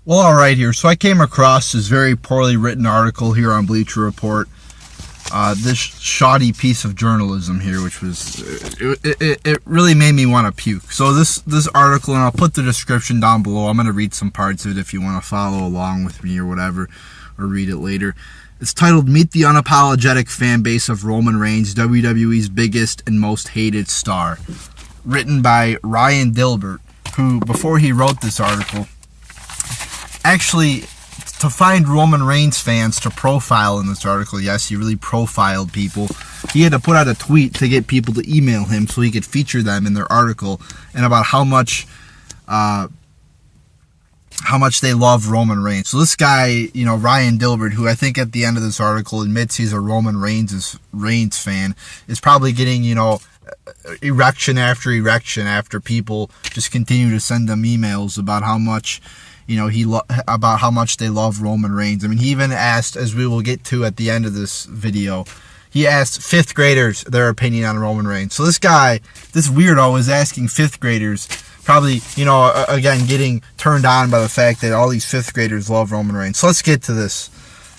Well, all right here. So I came across this very poorly written article here on Bleacher Report. This shoddy piece of journalism here, which was it really made me want to puke. So this article, and I'll put the description down below. I'm going to read some parts of it if you want to follow along with me or whatever, or read it later. It's titled "Meet the Unapologetic Fan Base of Roman Reigns, WWE's Biggest and Most Hated Star," written by Ryan Dilbert, who, before he wrote this article, actually, to find Roman Reigns fans to profile in this article, yes, he really profiled people. He had to put out a tweet to get people to email him so he could feature them in their article, and about how much they love Roman Reigns. So this guy, Ryan Dilbert, who I think at the end of this article admits he's a Roman Reigns fan, is probably getting, erection after erection after people just continue to send them emails about how much about how much they love Roman Reigns. I mean, he even asked, as we will get to at the end of this video, he asked 5th graders their opinion on Roman Reigns. So this guy, this weirdo, is asking 5th graders, probably, again, getting turned on by the fact that all these 5th graders love Roman Reigns. So let's get to this.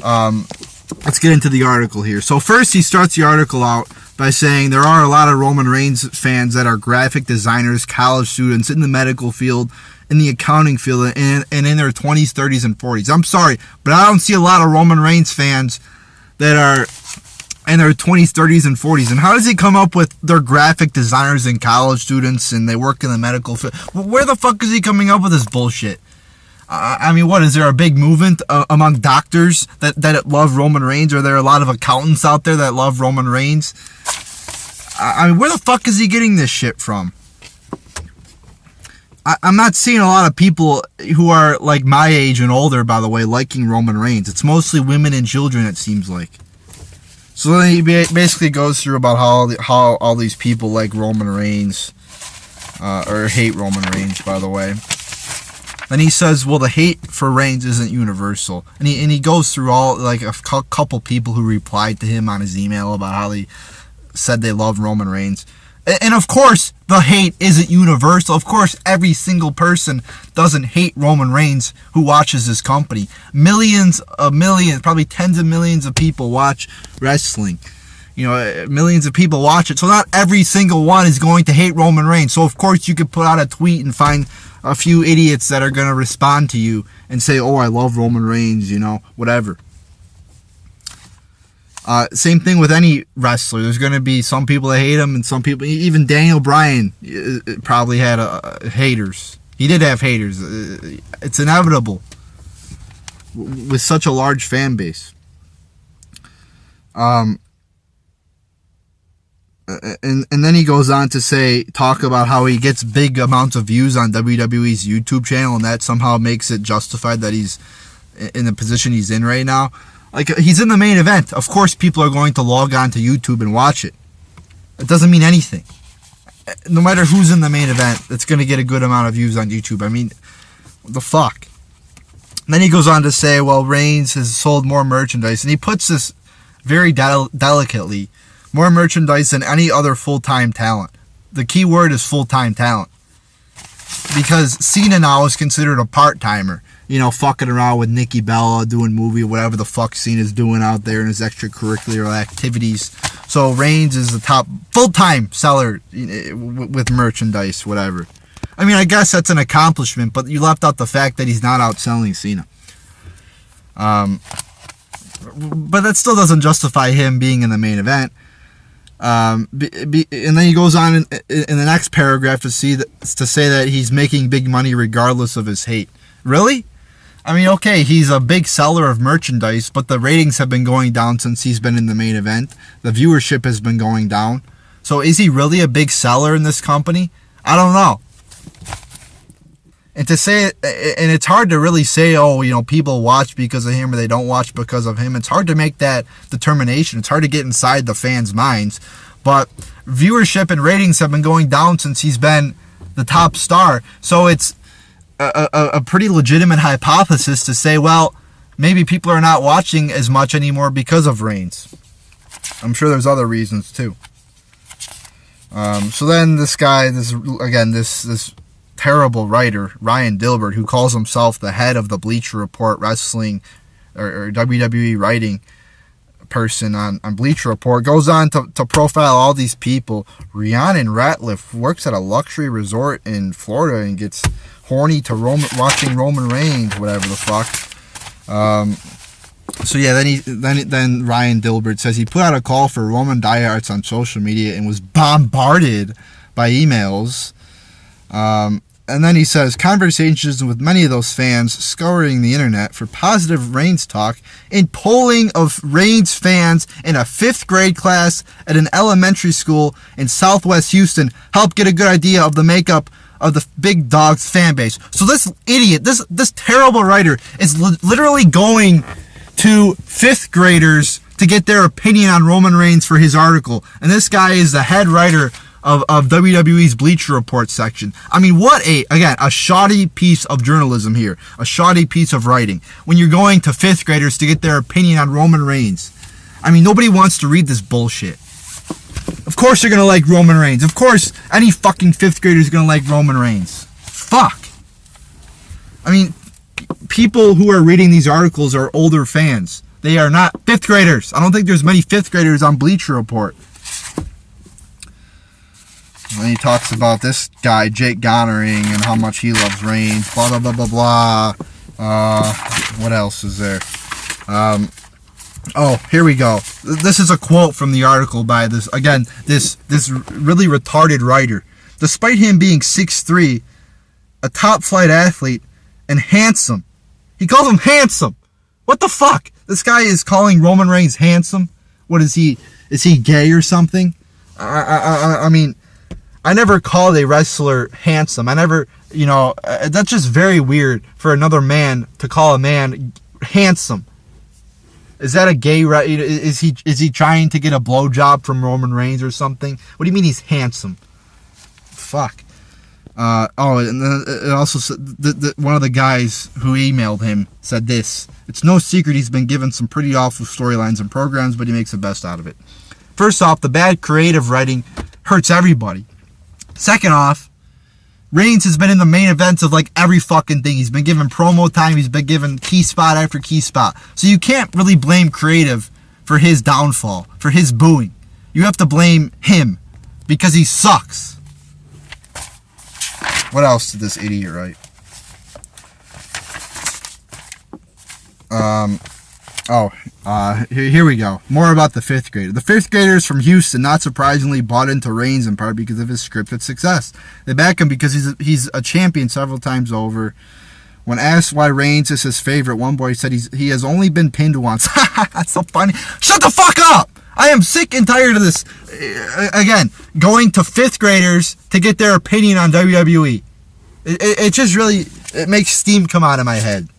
Let's get into the article here. So first, he starts the article out by saying there are a lot of Roman Reigns fans that are graphic designers, college students, in the medical field, in the accounting field, and in their 20s, 30s, and 40s. I'm sorry, but I don't see a lot of Roman Reigns fans that are in their 20s, 30s, and 40s. And how does he come up with their graphic designers and college students and they work in the medical field? Where the fuck is he coming up with this bullshit? I mean, what, is there a big movement among doctors that love Roman Reigns? Are there a lot of accountants out there that love Roman Reigns? I mean, where the fuck is he getting this shit from? I'm not seeing a lot of people who are like my age and older, by the way, liking Roman Reigns. It's mostly women and children, it seems like. So then he basically goes through about how all these people like Roman Reigns, or hate Roman Reigns, by the way. Then he says, well, the hate for Reigns isn't universal. And he goes through all, like, a couple people who replied to him on his email about how they said they love Roman Reigns. And of course, the hate isn't universal. Of course, every single person doesn't hate Roman Reigns who watches this company. Millions, probably tens of millions of people watch wrestling. Millions of people watch it. So not every single one is going to hate Roman Reigns. So of course, you could put out a tweet and find a few idiots that are going to respond to you and say, oh, I love Roman Reigns, whatever. Same thing with any wrestler. There's going to be some people that hate him and some people, even Daniel Bryan probably had haters. He did have haters. It's inevitable with such a large fan base. And then he goes on to talk about how he gets big amounts of views on WWE's YouTube channel, and that somehow makes it justified that he's in the position he's in right now. Like, he's in the main event. Of course, people are going to log on to YouTube and watch it. It doesn't mean anything. No matter who's in the main event, it's going to get a good amount of views on YouTube. I mean, what the fuck? And then he goes on to say, well, Reigns has sold more merchandise. And he puts this very delicately. More merchandise than any other full-time talent. The key word is full-time talent. Because Cena now is considered a part-timer. Fucking around with Nikki Bella, doing movie, whatever the fuck Cena's doing out there in his extracurricular activities. So Reigns is the top full-time seller with merchandise, whatever. I mean, I guess that's an accomplishment, but you left out the fact that he's not outselling Cena. But that still doesn't justify him being in the main event. And then he goes on in the next paragraph to say that he's making big money regardless of his hate. Really? I mean, okay, he's a big seller of merchandise, but the ratings have been going down since he's been in the main event. The viewership has been going down. So is he really a big seller in this company? I don't know. And to say it, and it's hard to really say, people watch because of him or they don't watch because of him. It's hard to make that determination. It's hard to get inside the fans' minds. But viewership and ratings have been going down since he's been the top star. So it's a pretty legitimate hypothesis to say, well, maybe people are not watching as much anymore because of Reigns. I'm sure there's other reasons too. So then this guy, this terrible writer, Ryan Dilbert, who calls himself the head of the Bleacher Report wrestling or WWE writing person on Bleacher Report, goes on to profile all these people. Rhiannon Ratliff works at a luxury resort in Florida and gets horny to watching Roman Reigns, whatever the fuck. So yeah, then Ryan Dilbert says he put out a call for Roman diehards on social media and was bombarded by emails. And then he says conversations with many of those fans scouring the internet for positive Reigns talk and polling of Reigns fans in a 5th grade class at an elementary school in Southwest Houston helped get a good idea of the makeup of the Big Dog's fan base. So this idiot, this terrible writer is literally going to 5th graders to get their opinion on Roman Reigns for his article. And this guy is the head writer of WWE's Bleacher Report section. I mean, what a shoddy piece of journalism here. A shoddy piece of writing. When you're going to 5th graders to get their opinion on Roman Reigns. I mean, nobody wants to read this bullshit. Of course you're going to like Roman Reigns. Of course any fucking 5th grader is going to like Roman Reigns. Fuck. I mean, people who are reading these articles are older fans. They are not 5th graders. I don't think there's many 5th graders on Bleacher Report. And he talks about this guy, Jake Gonnering, and how much he loves Reigns, blah, blah, blah, blah, blah. What else is there? Oh, here we go. This is a quote from the article by this really retarded writer. Despite him being 6'3", a top-flight athlete, and handsome. He calls him handsome. What the fuck? This guy is calling Roman Reigns handsome? What is he? Is he gay or something? I mean, I never called a wrestler handsome. I never, that's just very weird for another man to call a man handsome. Is that a gay, is he trying to get a blowjob from Roman Reigns or something? What do you mean he's handsome? Fuck. And then it also said, one of the guys who emailed him said this: it's no secret he's been given some pretty awful storylines and programs, but he makes the best out of it. First off, the bad creative writing hurts everybody. Second off, Reigns has been in the main events of like every fucking thing. He's been given promo time. He's been given key spot after key spot. So you can't really blame creative for his downfall, for his booing. You have to blame him because he sucks. What else did this idiot write? Here we go. More about the 5th grader. The 5th graders from Houston, not surprisingly, bought into Reigns in part because of his scripted success. They back him because he's a champion several times over. When asked why Reigns is his favorite, one boy said he has only been pinned once. That's so funny. Shut the fuck up! I am sick and tired of this. Again, going to 5th graders to get their opinion on WWE. It just really, it makes steam come out of my head.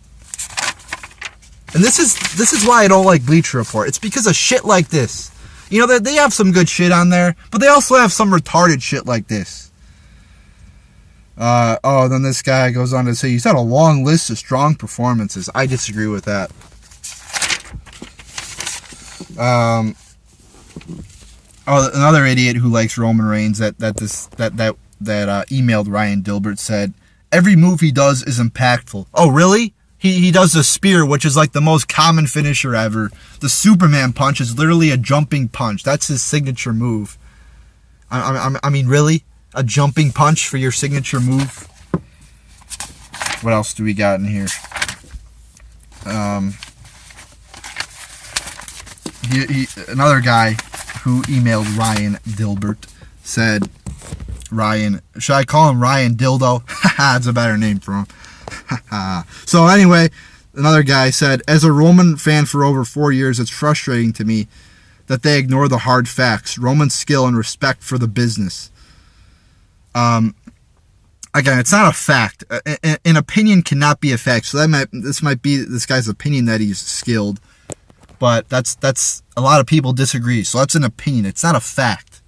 And this is why I don't like Bleacher Report. It's because of shit like this. They have some good shit on there, but they also have some retarded shit like this. Then this guy goes on to say, he's had a long list of strong performances. I disagree with that. Another idiot who likes Roman Reigns that emailed Ryan Dilbert said, every move he does is impactful. Oh, really? He does the spear, which is like the most common finisher ever. The Superman punch is literally a jumping punch. That's his signature move. I mean, really? A jumping punch for your signature move? What else do we got in here? Another guy who emailed Ryan Dilbert said, should I call him Ryan Dildo? That's a better name for him. So anyway, another guy said, as a Roman fan for over 4 years, it's frustrating to me that they ignore the hard facts, Roman skill, and respect for the business. Again, it's not a fact. An opinion cannot be a fact. So this might be this guy's opinion that he's skilled, but that's a lot of people disagree. So that's an opinion. It's not a fact.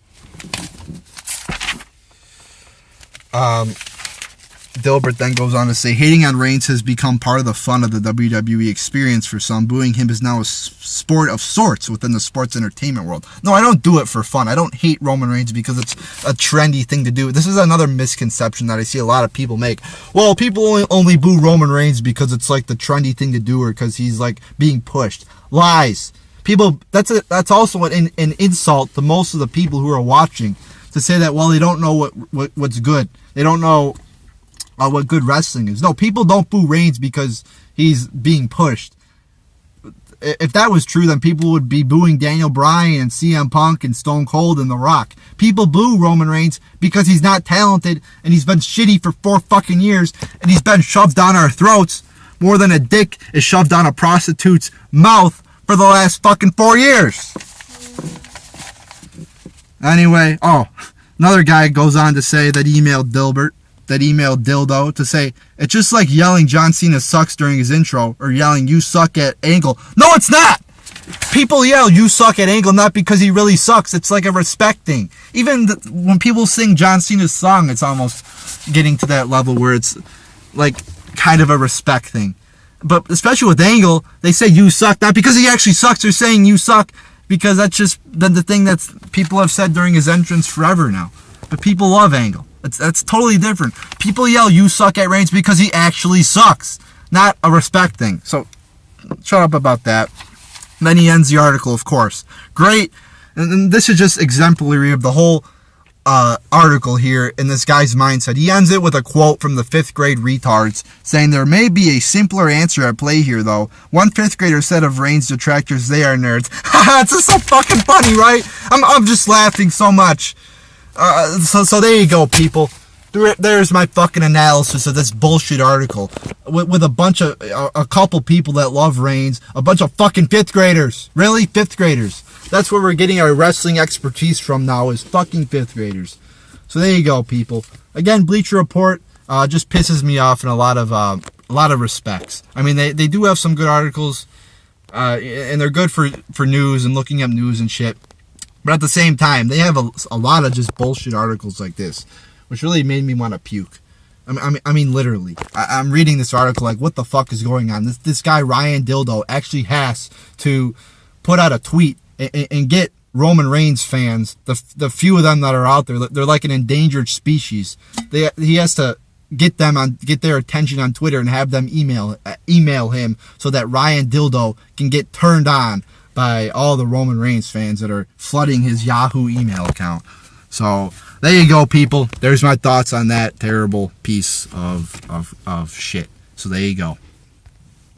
Dilbert then goes on to say, hating on Reigns has become part of the fun of the WWE experience for some. Booing him is now a sport of sorts within the sports entertainment world. No, I don't do it for fun. I don't hate Roman Reigns because it's a trendy thing to do. This is another misconception that I see a lot of people make. Well, people only boo Roman Reigns because it's like the trendy thing to do or because he's like being pushed. Lies. People, that's also an insult to most of the people who are watching, to say that, well, they don't know what's good. They don't know what good wrestling is. No, people don't boo Reigns because he's being pushed. If that was true, then people would be booing Daniel Bryan and CM Punk and Stone Cold and The Rock. People boo Roman Reigns because he's not talented and he's been shitty for 4 fucking years and he's been shoved down our throats more than a dick is shoved down a prostitute's mouth for the last fucking 4 years. Anyway, another guy goes on to say that emailed Dildo to say, it's just like yelling John Cena sucks during his intro or yelling you suck at Angle. No, it's not! People yell you suck at Angle not because he really sucks. It's like a respect thing. Even when people sing John Cena's song, it's almost getting to that level where it's like kind of a respect thing. But especially with Angle, they say you suck not because he actually sucks. They're saying you suck because that's just the thing that people have said during his entrance forever now. But people love Angle. That's totally different. People yell you suck at Reigns because he actually sucks, not a respect thing. So shut up about that. And then he ends the article, of course. Great. And this is just exemplary of the whole article here in this guy's mindset. He ends it with a quote from the 5th grade retards saying, there may be a simpler answer at play here, though. One 5th grader said of Reigns detractors, they are nerds. It's just so fucking funny, right? I'm just laughing so much. So there you go, people. There's my fucking analysis of this bullshit article with a couple people that love Reigns, a bunch of fucking 5th graders. Really? 5th graders. That's where we're getting our wrestling expertise from now, is fucking 5th graders. So there you go, people. Again, Bleacher Report just pisses me off in a lot of respects. I mean, they do have some good articles, and they're good for news and looking up news and shit. But at the same time, they have a lot of just bullshit articles like this, which really made me want to puke. I mean, literally. I'm reading this article like, what the fuck is going on? This guy, Ryan Dildo, actually has to put out a tweet and get Roman Reigns fans, the few of them that are out there, they're like an endangered species. He has to get their attention on Twitter and have them email him so that Ryan Dildo can get turned on by all the Roman Reigns fans that are flooding his Yahoo email account. So there you go, people. There's my thoughts on that terrible piece of shit. So there you go.